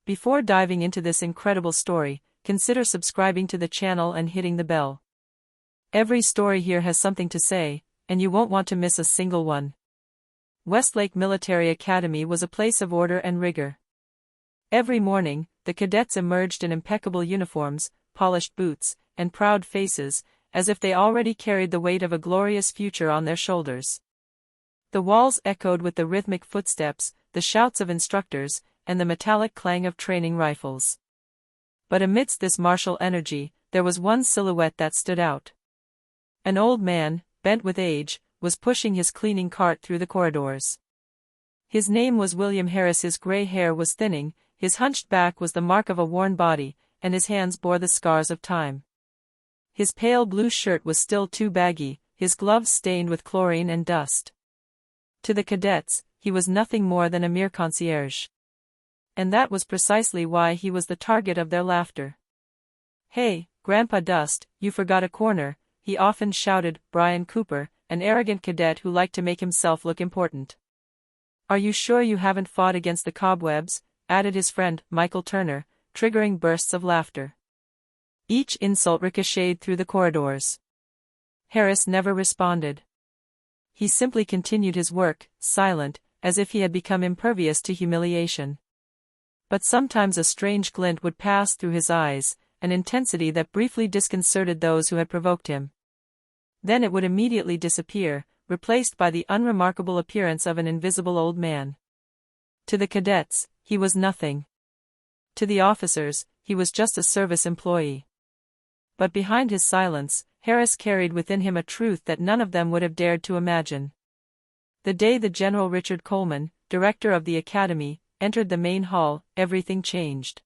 Before diving into this incredible story, consider subscribing to the channel and hitting the bell. Every story here has something to say, and you won't want to miss a single one. Westlake Military Academy was a place of order and rigor. Every morning, the cadets emerged in impeccable uniforms, polished boots, and proud faces, as if they already carried the weight of a glorious future on their shoulders. The walls echoed with the rhythmic footsteps, the shouts of instructors, and the metallic clang of training rifles. But amidst this martial energy, there was one silhouette that stood out. An old man, bent with age, was pushing his cleaning cart through the corridors. His name was William Harris. His gray hair was thinning, his hunched back was the mark of a worn body, and his hands bore the scars of time. His pale blue shirt was still too baggy, his gloves stained with chlorine and dust. To the cadets, he was nothing more than a mere concierge. And that was precisely why he was the target of their laughter. "Hey, Grandpa Dust, you forgot a corner," he often shouted. Brian Cooper, an arrogant cadet who liked to make himself look important. "Are you sure you haven't fought against the cobwebs?" added his friend, Michael Turner, triggering bursts of laughter. Each insult ricocheted through the corridors. Harris never responded. He simply continued his work, silent, as if he had become impervious to humiliation. But sometimes a strange glint would pass through his eyes, an intensity that briefly disconcerted those who had provoked him. Then it would immediately disappear, replaced by the unremarkable appearance of an invisible old man. To the cadets, he was nothing. To the officers, he was just a service employee. But behind his silence, Harris carried within him a truth that none of them would have dared to imagine. The day the General Richard Coleman, director of the academy, entered the main hall, everything changed.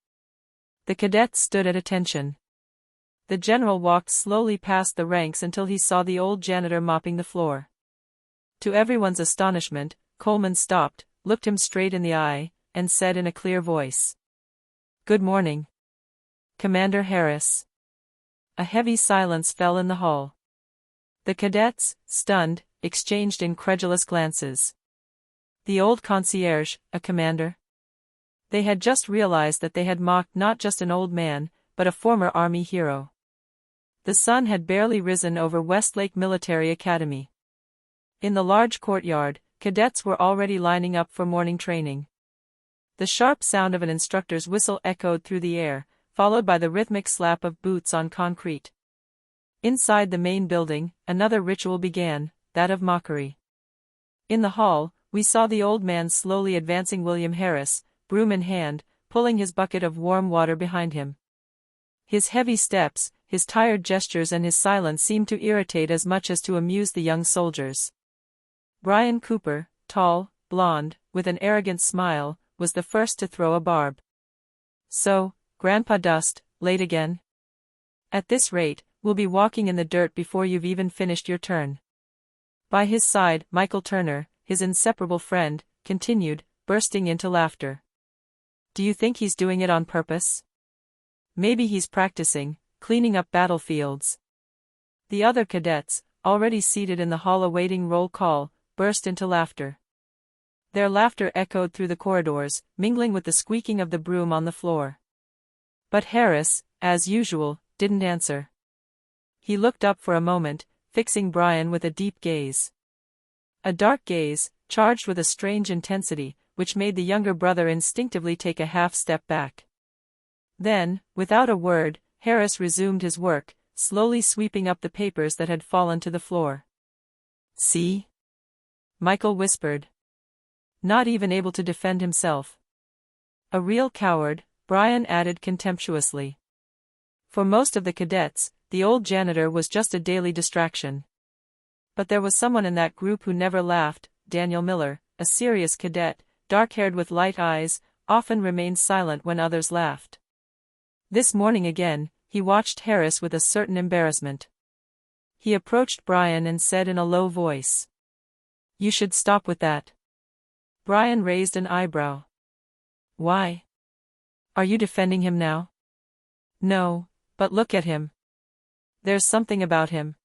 The cadets stood at attention. The general walked slowly past the ranks until he saw the old janitor mopping the floor. To everyone's astonishment, Coleman stopped, looked him straight in the eye, and said in a clear voice, "Good morning, Commander Harris." A heavy silence fell in the hall. The cadets, stunned, exchanged incredulous glances. The old concierge, a commander? They had just realized that they had mocked not just an old man, but a former Army hero. The sun had barely risen over Westlake Military Academy. In the large courtyard, cadets were already lining up for morning training. The sharp sound of an instructor's whistle echoed through the air, followed by the rhythmic slap of boots on concrete. Inside the main building, another ritual began, that of mockery. In the hall, we saw the old man slowly advancing William Harris, broom in hand, pulling his bucket of warm water behind him. His heavy steps, his tired gestures and his silence seemed to irritate as much as to amuse the young soldiers. Brian Cooper, tall, blond, with an arrogant smile, was the first to throw a barb. "So, Grandpa Dust, late again? At this rate, we'll be walking in the dirt before you've even finished your turn." By his side, Michael Turner, his inseparable friend, continued, bursting into laughter. "Do you think he's doing it on purpose? Maybe he's practicing, cleaning up battlefields." The other cadets, already seated in the hall awaiting roll call, burst into laughter. Their laughter echoed through the corridors, mingling with the squeaking of the broom on the floor. But Harris, as usual, didn't answer. He looked up for a moment, fixing Brian with a deep gaze. A dark gaze, charged with a strange intensity, which made the younger brother instinctively take a half-step back. Then, without a word, Harris resumed his work, slowly sweeping up the papers that had fallen to the floor. "See?" Michael whispered. "Not even able to defend himself. A real coward," Brian added contemptuously. For most of the cadets, the old janitor was just a daily distraction. But there was someone in that group who never laughed. Daniel Miller, a serious cadet, dark-haired with light eyes, often remained silent when others laughed. This morning again, he watched Harris with a certain embarrassment. He approached Brian and said in a low voice, "You should stop with that." Brian raised an eyebrow. "Why? Are you defending him now?" "No, but look at him. There's something about him.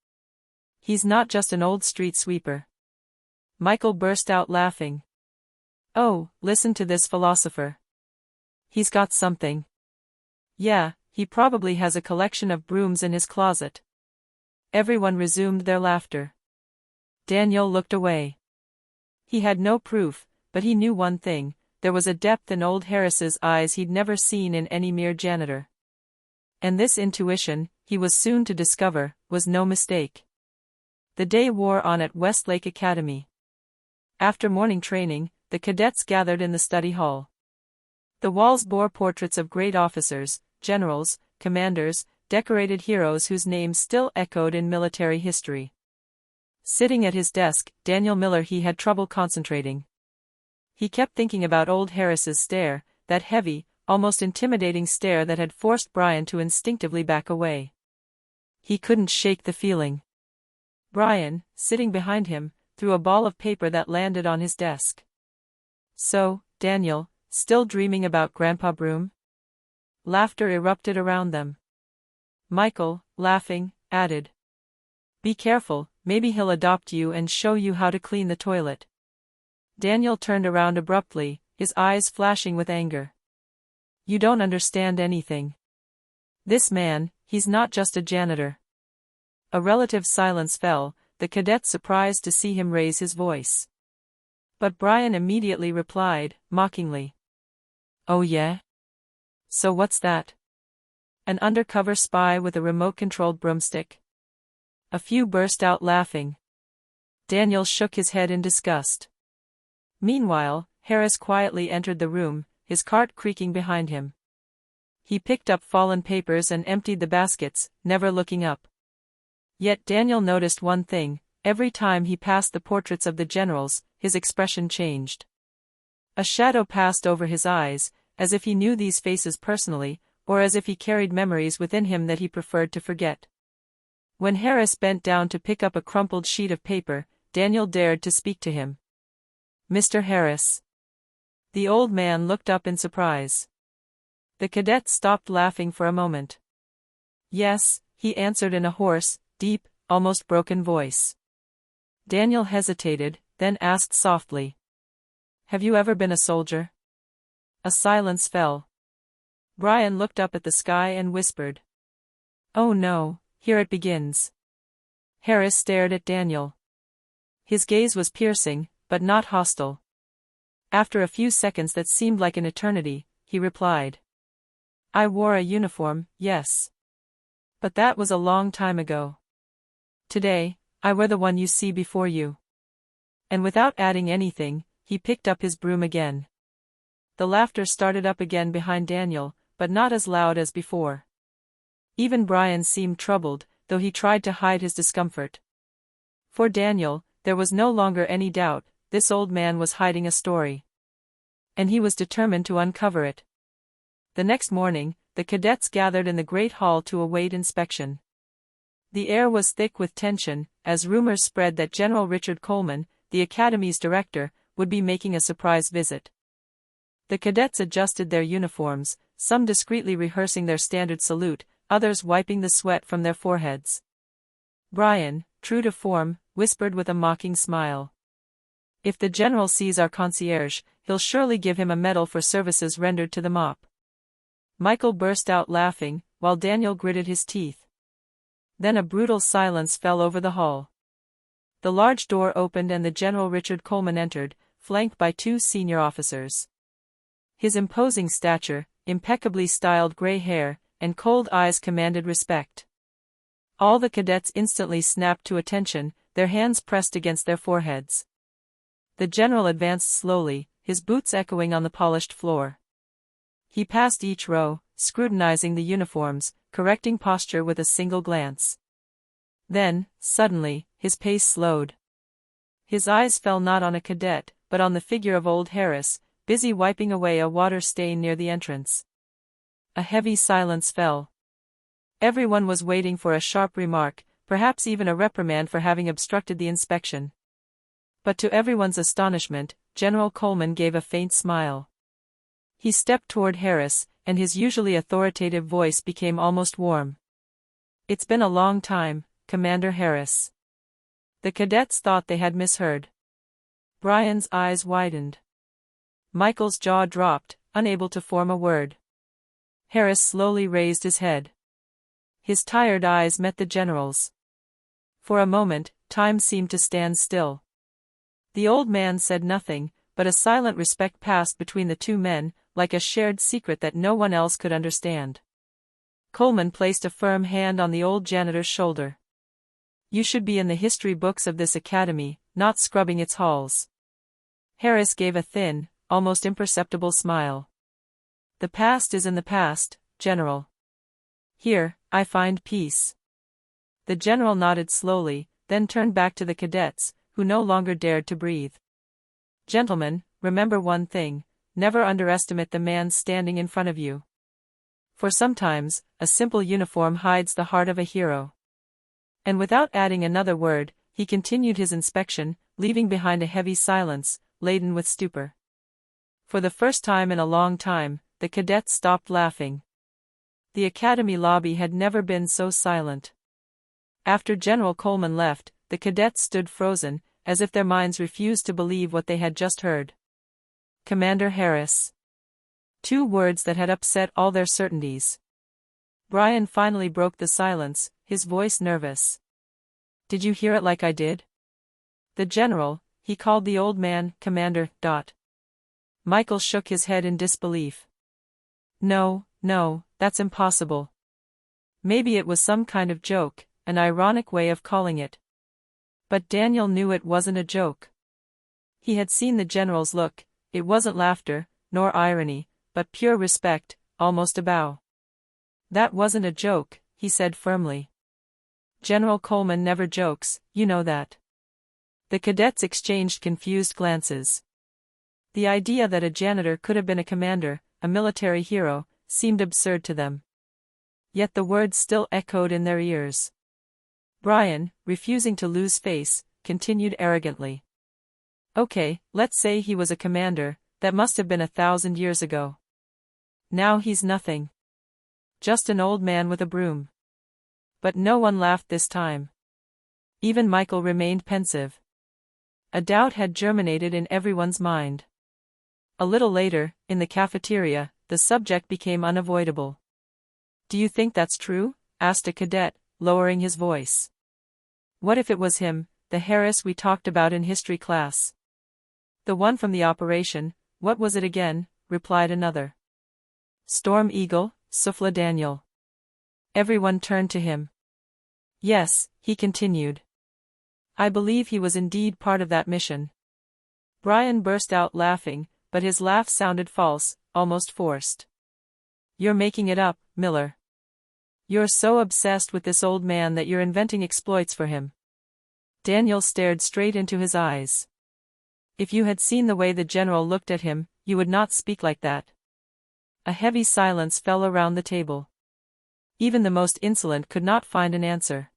He's not just an old street sweeper." Michael burst out laughing. "Oh, listen to this philosopher. He's got something. Yeah, he probably has a collection of brooms in his closet. Everyone resumed their laughter. Daniel looked away. He had no proof, but he knew one thing: there was a depth in old Harris's eyes he'd never seen in any mere janitor. And this intuition, he was soon to discover, was no mistake. The day wore on at Westlake Academy. After morning training, the cadets gathered in the study hall. The walls bore portraits of great officers, generals, commanders, decorated heroes whose names still echoed in military history. Sitting at his desk, Daniel Miller he had trouble concentrating. He kept thinking about old Harris's stare, that heavy, almost intimidating stare that had forced Brian to instinctively back away. He couldn't shake the feeling. Brian, sitting behind him, threw a ball of paper that landed on his desk. "So, Daniel, still dreaming about Grandpa Broom?" Laughter erupted around them. Michael, laughing, added, "Be careful, maybe he'll adopt you and show you how to clean the toilet." Daniel turned around abruptly, his eyes flashing with anger. "You don't understand anything. This man, he's not just a janitor." A relative silence fell, the cadet surprised to see him raise his voice. But Brian immediately replied, mockingly, "Oh yeah? So what's that? An undercover spy with a remote-controlled broomstick?" A few burst out laughing. Daniel shook his head in disgust. Meanwhile, Harris quietly entered the room, his cart creaking behind him. He picked up fallen papers and emptied the baskets, never looking up. Yet Daniel noticed one thing: every time he passed the portraits of the generals, his expression changed. A shadow passed over his eyes, as if he knew these faces personally, or as if he carried memories within him that he preferred to forget. When Harris bent down to pick up a crumpled sheet of paper, Daniel dared to speak to him. "Mr. Harris." The old man looked up in surprise. The cadet stopped laughing for a moment. "Yes," he answered in a hoarse, deep, almost broken voice. Daniel hesitated, then asked softly, "Have you ever been a soldier?" A silence fell. Brian looked up at the sky and whispered, "Oh no, here it begins." Harris stared at Daniel. His gaze was piercing, but not hostile. After a few seconds that seemed like an eternity, he replied, "I wore a uniform, yes. But that was a long time ago. Today, I wear the one you see before you." And without adding anything, he picked up his broom again. The laughter started up again behind Daniel, but not as loud as before. Even Brian seemed troubled, though he tried to hide his discomfort. For Daniel, there was no longer any doubt: this old man was hiding a story. And he was determined to uncover it. The next morning, the cadets gathered in the great hall to await inspection. The air was thick with tension, as rumors spread that General Richard Coleman, the Academy's director, would be making a surprise visit. The cadets adjusted their uniforms, some discreetly rehearsing their standard salute, others wiping the sweat from their foreheads. Brian, true to form, whispered with a mocking smile, "If the general sees our concierge, he'll surely give him a medal for services rendered to the mop." Michael burst out laughing, while Daniel gritted his teeth. Then a brutal silence fell over the hall. The large door opened and the General Richard Coleman entered, flanked by two senior officers. His imposing stature, impeccably styled gray hair, and cold eyes commanded respect. All the cadets instantly snapped to attention, their hands pressed against their foreheads. The general advanced slowly, his boots echoing on the polished floor. He passed each row, scrutinizing the uniforms, correcting posture with a single glance. Then, suddenly, his pace slowed. His eyes fell not on a cadet, but on the figure of old Harris, busy wiping away a water stain near the entrance. A heavy silence fell. Everyone was waiting for a sharp remark, perhaps even a reprimand for having obstructed the inspection. But to everyone's astonishment, General Coleman gave a faint smile. He stepped toward Harris, and his usually authoritative voice became almost warm. "It's been a long time, Commander Harris." The cadets thought they had misheard. Brian's eyes widened. Michael's jaw dropped, unable to form a word. Harris slowly raised his head. His tired eyes met the general's. For a moment, time seemed to stand still. The old man said nothing, but a silent respect passed between the two men, like a shared secret that no one else could understand. Coleman placed a firm hand on the old janitor's shoulder. "You should be in the history books of this academy, not scrubbing its halls." Harris gave a thin, almost imperceptible smile. "The past is in the past, General. Here, I find peace." The general nodded slowly, then turned back to the cadets, who no longer dared to breathe. "Gentlemen, remember one thing, never underestimate the man standing in front of you. For sometimes, a simple uniform hides the heart of a hero." And without adding another word, he continued his inspection, leaving behind a heavy silence, laden with stupor. For the first time in a long time, the cadets stopped laughing. The academy lobby had never been so silent. After General Coleman left, the cadets stood frozen, as if their minds refused to believe what they had just heard. Commander Harris. Two words that had upset all their certainties. Brian finally broke the silence, his voice nervous. "Did you hear it like I did?" "The general," he called the old man, Commander. Michael shook his head in disbelief. No, that's impossible. Maybe it was some kind of joke, an ironic way of calling it." But Daniel knew it wasn't a joke. He had seen the general's look. It wasn't laughter, nor irony, but pure respect, almost a bow. "That wasn't a joke," he said firmly. "General Coleman never jokes, you know that." The cadets exchanged confused glances. The idea that a janitor could have been a commander, a military hero, seemed absurd to them. Yet the words still echoed in their ears. Brian, refusing to lose face, continued arrogantly. "Okay, let's say he was a commander, that must have been 1,000 years ago. Now he's nothing. Just an old man with a broom." But no one laughed this time. Even Michael remained pensive. A doubt had germinated in everyone's mind. A little later, in the cafeteria, the subject became unavoidable. "Do you think that's true?" asked a cadet, lowering his voice. "What if it was him, the Harris we talked about in history class?" "The one from the operation, what was it again?" replied another. "Storm Eagle," souffled Daniel. Everyone turned to him. "Yes," he continued. "I believe he was indeed part of that mission." Brian burst out laughing, but his laugh sounded false, almost forced. "You're making it up, Miller. You're so obsessed with this old man that you're inventing exploits for him." Daniel stared straight into his eyes. "If you had seen the way the general looked at him, you would not speak like that." A heavy silence fell around the table. Even the most insolent could not find an answer.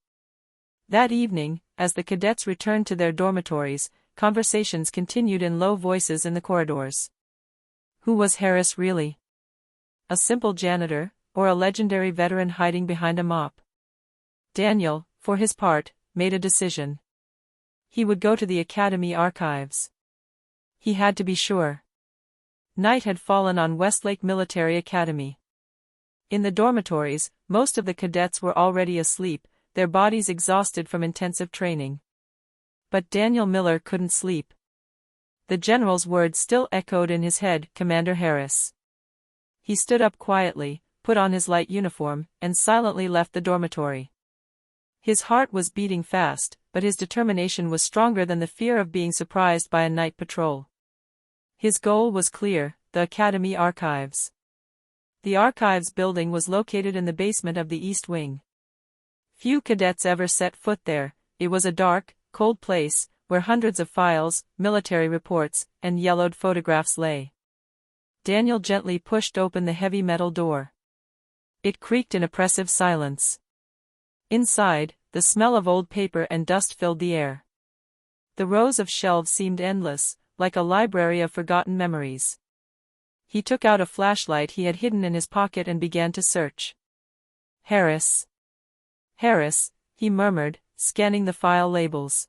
That evening, as the cadets returned to their dormitories, conversations continued in low voices in the corridors. Who was Harris really? A simple janitor, or a legendary veteran hiding behind a mop? Daniel, for his part, made a decision. He would go to the academy archives. He had to be sure. Night had fallen on Westlake Military Academy. In the dormitories, most of the cadets were already asleep, their bodies exhausted from intensive training. But Daniel Miller couldn't sleep. The general's words still echoed in his head, "Commander Harris." He stood up quietly, put on his light uniform, and silently left the dormitory. His heart was beating fast, but his determination was stronger than the fear of being surprised by a night patrol. His goal was clear: the academy archives. The archives building was located in the basement of the East Wing. Few cadets ever set foot there. It was a dark, cold place, where hundreds of files, military reports, and yellowed photographs lay. Daniel gently pushed open the heavy metal door. It creaked in oppressive silence. Inside, the smell of old paper and dust filled the air. The rows of shelves seemed endless, like a library of forgotten memories. He took out a flashlight he had hidden in his pocket and began to search. Harris. Harris, he murmured, scanning the file labels.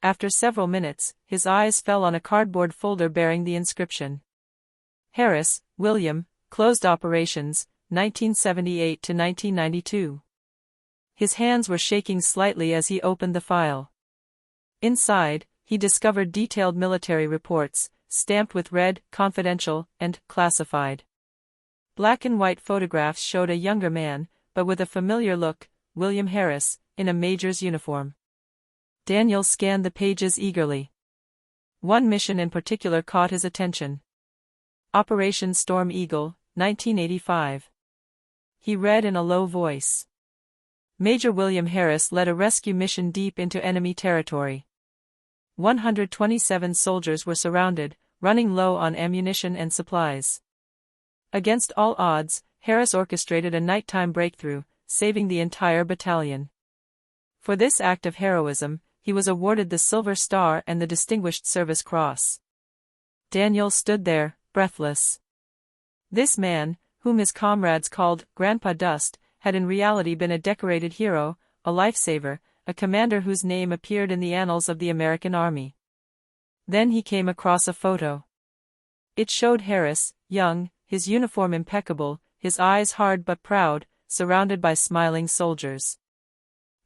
After several minutes, his eyes fell on a cardboard folder bearing the inscription. Harris, William, closed operations, 1978 to 1992. His hands were shaking slightly as he opened the file. Inside, he discovered detailed military reports, stamped with red, confidential, and classified. Black and white photographs showed a younger man, but with a familiar look, William Harris, in a major's uniform. Daniel scanned the pages eagerly. One mission in particular caught his attention. Operation Storm Eagle, 1985. He read in a low voice. Major William Harris led a rescue mission deep into enemy territory. 127 soldiers were surrounded, running low on ammunition and supplies. Against all odds, Harris orchestrated a nighttime breakthrough, saving the entire battalion. For this act of heroism, he was awarded the Silver Star and the Distinguished Service Cross. Daniel stood there, breathless. This man, whom his comrades called Grandpa Dust, had in reality been a decorated hero, a lifesaver, a commander whose name appeared in the annals of the American Army. Then he came across a photo. It showed Harris, young, his uniform impeccable, his eyes hard but proud, surrounded by smiling soldiers.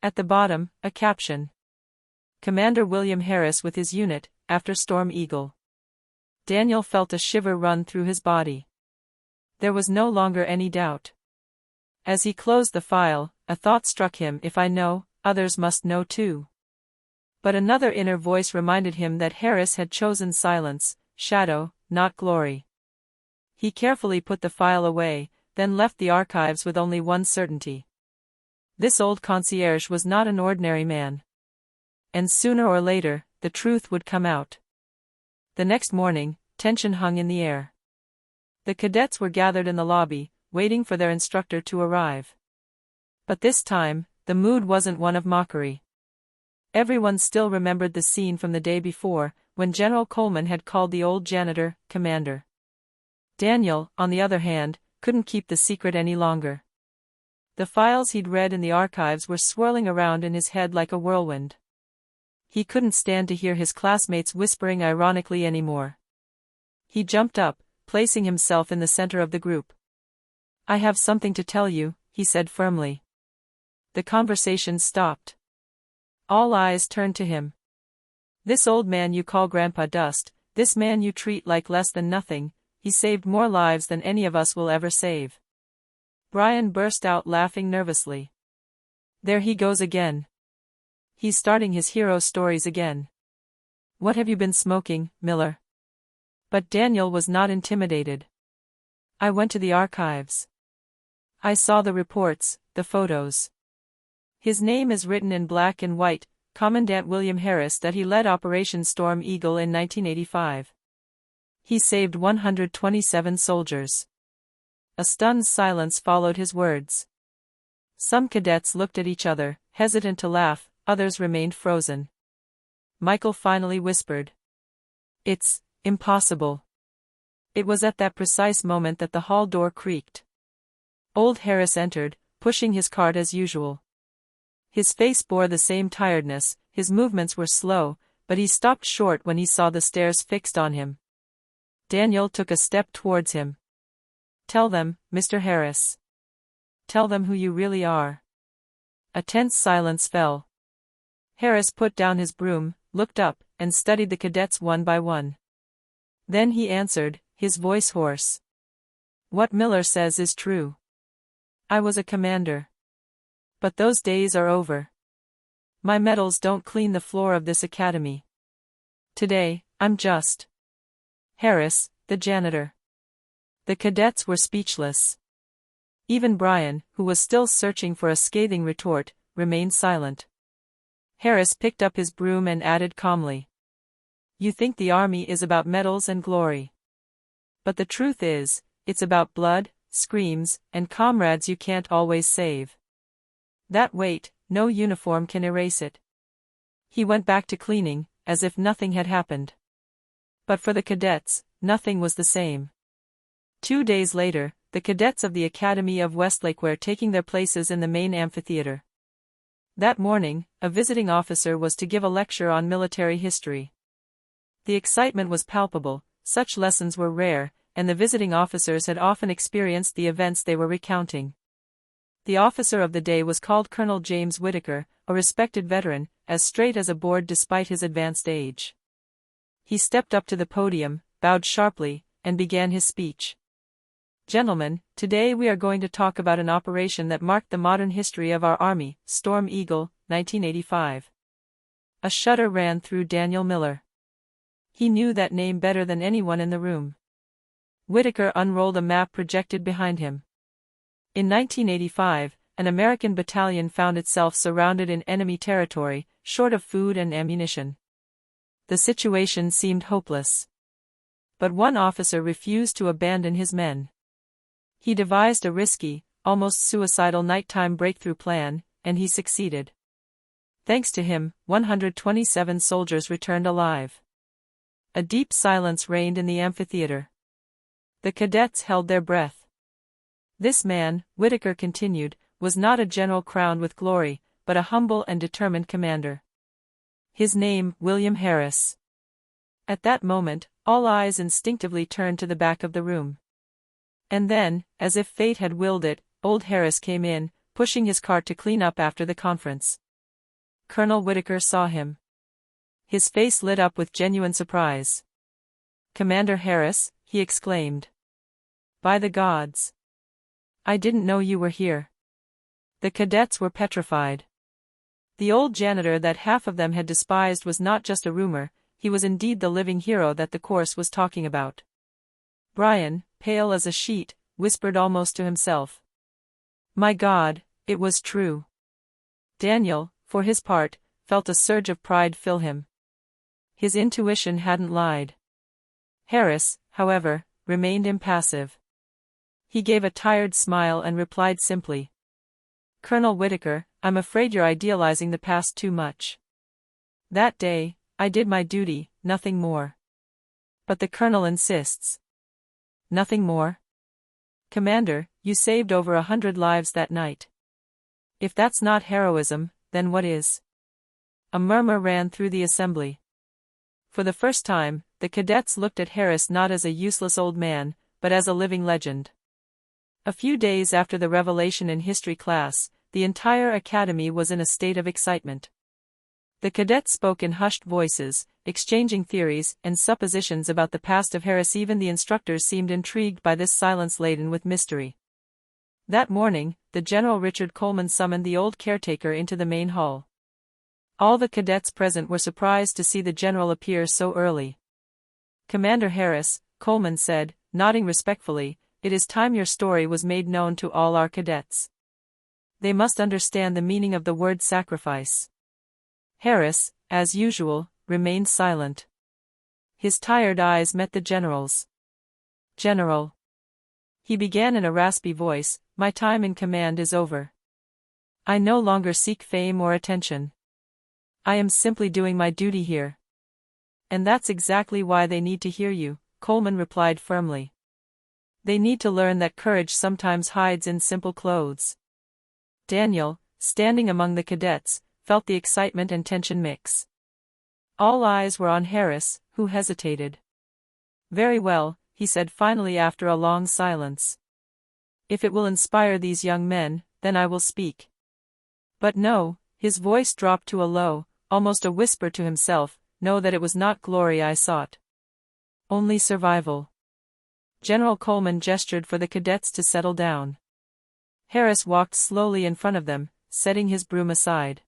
At the bottom, a caption. Commander William Harris with his unit, after Storm Eagle. Daniel felt a shiver run through his body. There was no longer any doubt. As he closed the file, a thought struck him: if I know, others must know too. But another inner voice reminded him that Harris had chosen silence, shadow, not glory. He carefully put the file away, then left the archives with only one certainty. This old concierge was not an ordinary man. And sooner or later, the truth would come out. The next morning, tension hung in the air. The cadets were gathered in the lobby, waiting for their instructor to arrive. But this time, the mood wasn't one of mockery. Everyone still remembered the scene from the day before, when General Coleman had called the old janitor, commander. Daniel, on the other hand, couldn't keep the secret any longer. The files he'd read in the archives were swirling around in his head like a whirlwind. He couldn't stand to hear his classmates whispering ironically anymore. He jumped up, placing himself in the center of the group. I have something to tell you, he said firmly. The conversation stopped. All eyes turned to him. This old man you call Grandpa Dust, this man you treat like less than nothing, he saved more lives than any of us will ever save. Brian burst out laughing nervously. There he goes again. He's starting his hero stories again. What have you been smoking, Miller? But Daniel was not intimidated. I went to the archives. I saw the reports, the photos. His name is written in black and white, Commandant William Harris, that he led Operation Storm Eagle in 1985. He saved 127 soldiers. A stunned silence followed his words. Some cadets looked at each other, hesitant to laugh, others remained frozen. Michael finally whispered. It's impossible. It was at that precise moment that the hall door creaked. Old Harris entered, pushing his cart as usual. His face bore the same tiredness, his movements were slow, but he stopped short when he saw the stares fixed on him. Daniel took a step towards him. Tell them, Mr. Harris. Tell them who you really are. A tense silence fell. Harris put down his broom, looked up, and studied the cadets one by one. Then he answered, his voice hoarse. What Miller says is true. I was a commander. But those days are over. My medals don't clean the floor of this academy. Today, I'm just Harris, the janitor. The cadets were speechless. Even Brian, who was still searching for a scathing retort, remained silent. Harris picked up his broom and added calmly. You think the army is about medals and glory. But the truth is, it's about blood, screams, and comrades you can't always save. That weight, no uniform can erase it. He went back to cleaning, as if nothing had happened. But for the cadets, nothing was the same. 2 days later, the cadets of the Academy of Westlake were taking their places in the main amphitheater. That morning, a visiting officer was to give a lecture on military history. The excitement was palpable, such lessons were rare, and the visiting officers had often experienced the events they were recounting. The officer of the day was called Colonel James Whittaker, a respected veteran, as straight as a board despite his advanced age. He stepped up to the podium, bowed sharply, and began his speech. "Gentlemen, today we are going to talk about an operation that marked the modern history of our Army, Storm Eagle, 1985. A shudder ran through Daniel Miller. He knew that name better than anyone in the room. Whittaker unrolled a map projected behind him. In 1985, an American battalion found itself surrounded in enemy territory, short of food and ammunition. The situation seemed hopeless. But one officer refused to abandon his men. He devised a risky, almost suicidal nighttime breakthrough plan, and he succeeded. Thanks to him, 127 soldiers returned alive. A deep silence reigned in the amphitheater. The cadets held their breath. This man, Whittaker continued, was not a general crowned with glory, but a humble and determined commander. His name, William Harris. At that moment, all eyes instinctively turned to the back of the room. And then, as if fate had willed it, old Harris came in, pushing his cart to clean up after the conference. Colonel Whittaker saw him. His face lit up with genuine surprise. "Commander Harris," he exclaimed. "By the gods! I didn't know you were here." The cadets were petrified. The old janitor that half of them had despised was not just a rumor, he was indeed the living hero that the course was talking about. Brian, pale as a sheet, whispered almost to himself. My God, it was true. Daniel, for his part, felt a surge of pride fill him. His intuition hadn't lied. Harris, however, remained impassive. He gave a tired smile and replied simply. "Colonel Whittaker, I'm afraid you're idealizing the past too much. That day, I did my duty, nothing more. But the colonel insists. Nothing more? Commander, you saved over 100 lives that night. If that's not heroism, then what is?" A murmur ran through the assembly. For the first time, the cadets looked at Harris not as a useless old man, but as a living legend. A few days after the revelation in history class, the entire academy was in a state of excitement. The cadets spoke in hushed voices, exchanging theories and suppositions about the past of Harris. Even the instructors seemed intrigued by this silence laden with mystery. That morning, the General Richard Coleman summoned the old caretaker into the main hall. All the cadets present were surprised to see the general appear so early. "Commander Harris," Coleman said, nodding respectfully, "it is time your story was made known to all our cadets. They must understand the meaning of the word sacrifice." Harris, as usual, remained silent. His tired eyes met the general's. "General," he began in a raspy voice, "my time in command is over. I no longer seek fame or attention. I am simply doing my duty here." "And that's exactly why they need to hear you," Coleman replied firmly. "They need to learn that courage sometimes hides in simple clothes." Daniel, standing among the cadets, felt the excitement and tension mix. All eyes were on Harris, who hesitated. "Very well," he said finally after a long silence. "If it will inspire these young men, then I will speak. But no," his voice dropped to a low, almost a whisper to himself, "know that it was not glory I sought. Only survival." General Coleman gestured for the cadets to settle down. Harris walked slowly in front of them, setting his broom aside.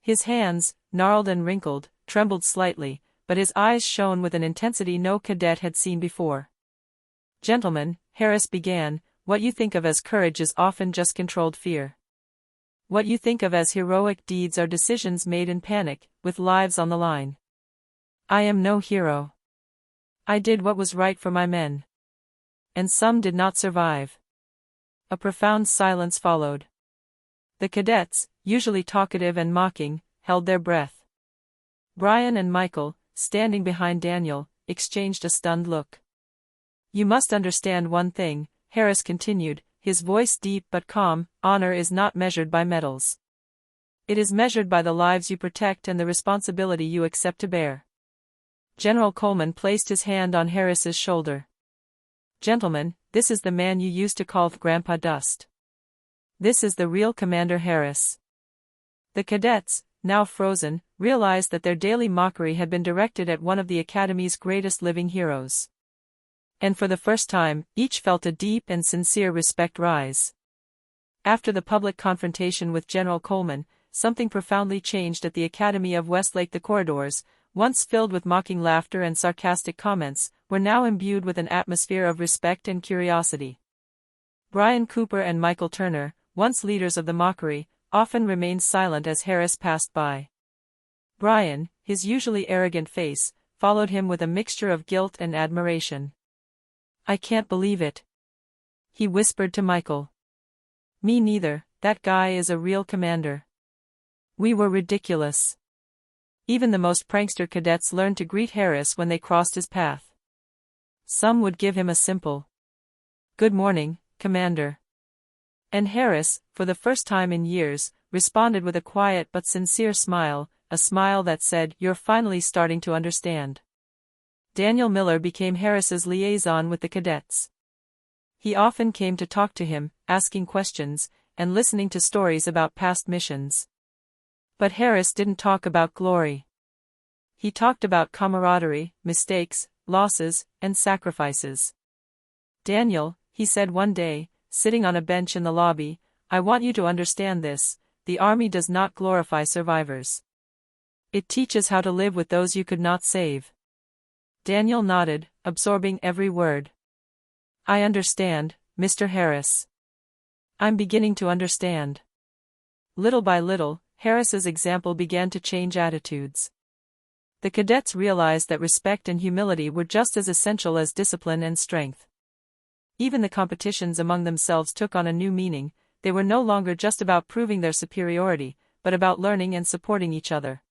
His hands, gnarled and wrinkled, trembled slightly, but his eyes shone with an intensity no cadet had seen before. "Gentlemen," Harris began, "what you think of as courage is often just controlled fear. What you think of as heroic deeds are decisions made in panic, with lives on the line. I am no hero. I did what was right for my men. And some did not survive." A profound silence followed. The cadets, usually talkative and mocking, held their breath. Brian and Michael, standing behind Daniel, exchanged a stunned look. "You must understand one thing," Harris continued, his voice deep but calm, "honor is not measured by medals. It is measured by the lives you protect and the responsibility you accept to bear." General Coleman placed his hand on Harris's shoulder. "Gentlemen, this is the man you used to call Grandpa Dust. This is the real Commander Harris." The cadets, now frozen, realized that their daily mockery had been directed at one of the Academy's greatest living heroes. And for the first time, each felt a deep and sincere respect rise. After the public confrontation with General Coleman, something profoundly changed at the Academy of Westlake. The corridors, once filled with mocking laughter and sarcastic comments, were now imbued with an atmosphere of respect and curiosity. Brian Cooper and Michael Turner, once leaders of the mockery, often remained silent as Harris passed by. Brian, his usually arrogant face, followed him with a mixture of guilt and admiration. "I can't believe it," he whispered to Michael. "Me neither, that guy is a real commander." We were ridiculous. Even the most prankster cadets learned to greet Harris when they crossed his path. Some would give him a simple "Good morning, Commander." And Harris, for the first time in years, responded with a quiet but sincere smile, a smile that said, "You're finally starting to understand." Daniel Miller became Harris's liaison with the cadets. He often came to talk to him, asking questions, and listening to stories about past missions. But Harris didn't talk about glory. He talked about camaraderie, mistakes, losses, and sacrifices. "Daniel," he said one day, sitting on a bench in the lobby, "I want you to understand this: the Army does not glorify survivors. It teaches how to live with those you could not save." Daniel nodded, absorbing every word. "I understand, Mr. Harris. I'm beginning to understand." Little by little, Harris's example began to change attitudes. The cadets realized that respect and humility were just as essential as discipline and strength. Even the competitions among themselves took on a new meaning. They were no longer just about proving their superiority, but about learning and supporting each other.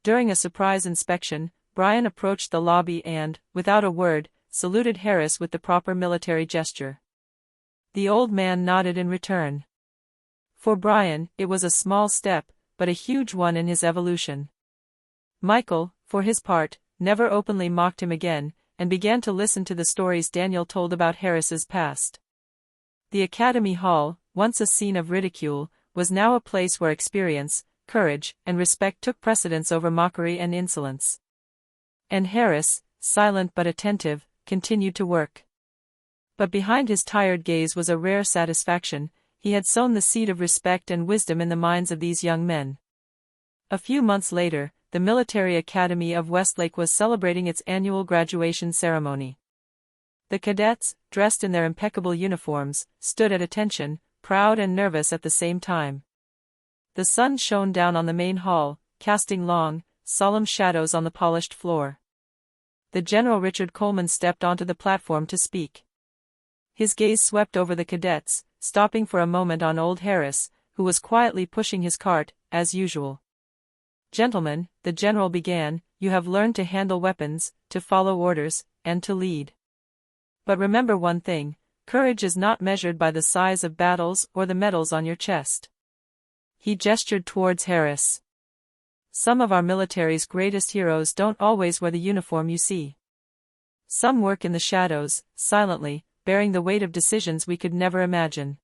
During a surprise inspection, Brian approached the lobby and, without a word, saluted Harris with the proper military gesture. The old man nodded in return. For Brian, it was a small step, but a huge one in his evolution. Michael, for his part, never openly mocked him again, and began to listen to the stories Daniel told about Harris's past. The Academy Hall, once a scene of ridicule, was now a place where experience, courage, and respect took precedence over mockery and insolence. And Harris, silent but attentive, continued to work. But behind his tired gaze was a rare satisfaction. He had sown the seed of respect and wisdom in the minds of these young men. A few months later, the Military Academy of Westlake was celebrating its annual graduation ceremony. The cadets, dressed in their impeccable uniforms, stood at attention, proud and nervous at the same time. The sun shone down on the main hall, casting long, solemn shadows on the polished floor. The General Richard Coleman stepped onto the platform to speak. His gaze swept over the cadets, stopping for a moment on old Harris, who was quietly pushing his cart, as usual. "Gentlemen," the general began, "you have learned to handle weapons, to follow orders, and to lead. But remember one thing: courage is not measured by the size of battles or the medals on your chest." He gestured towards Harris. "Some of our military's greatest heroes don't always wear the uniform you see. Some work in the shadows, silently, bearing the weight of decisions we could never imagine."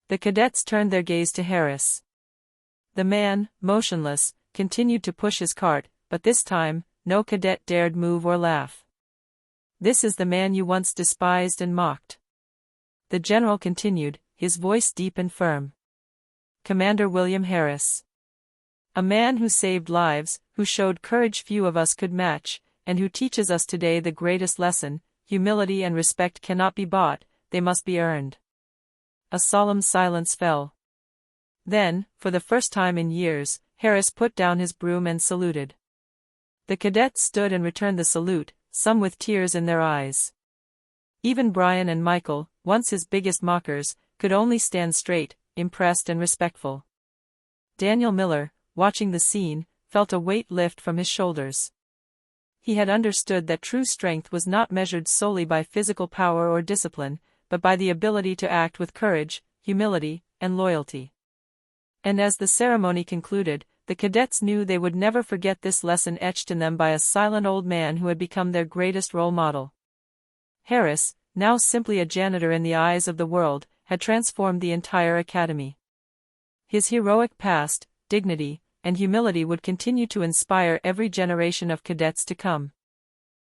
The cadets turned their gaze to Harris. The man, motionless, continued to push his cart, but this time, no cadet dared move or laugh. "This is the man you once despised and mocked," the general continued, his voice deep and firm. "Commander William Harris. A man who saved lives, who showed courage few of us could match, and who teaches us today the greatest lesson: humility and respect cannot be bought, they must be earned." A solemn silence fell. Then, for the first time in years, Harris put down his broom and saluted. The cadets stood and returned the salute, some with tears in their eyes. Even Brian and Michael, once his biggest mockers, could only stand straight, impressed and respectful. Daniel Miller, watching the scene, felt a weight lift from his shoulders. He had understood that true strength was not measured solely by physical power or discipline, but by the ability to act with courage, humility, and loyalty. And as the ceremony concluded, the cadets knew they would never forget this lesson etched in them by a silent old man who had become their greatest role model. Harris, now simply a janitor in the eyes of the world, had transformed the entire academy. His heroic past, dignity, and humility would continue to inspire every generation of cadets to come.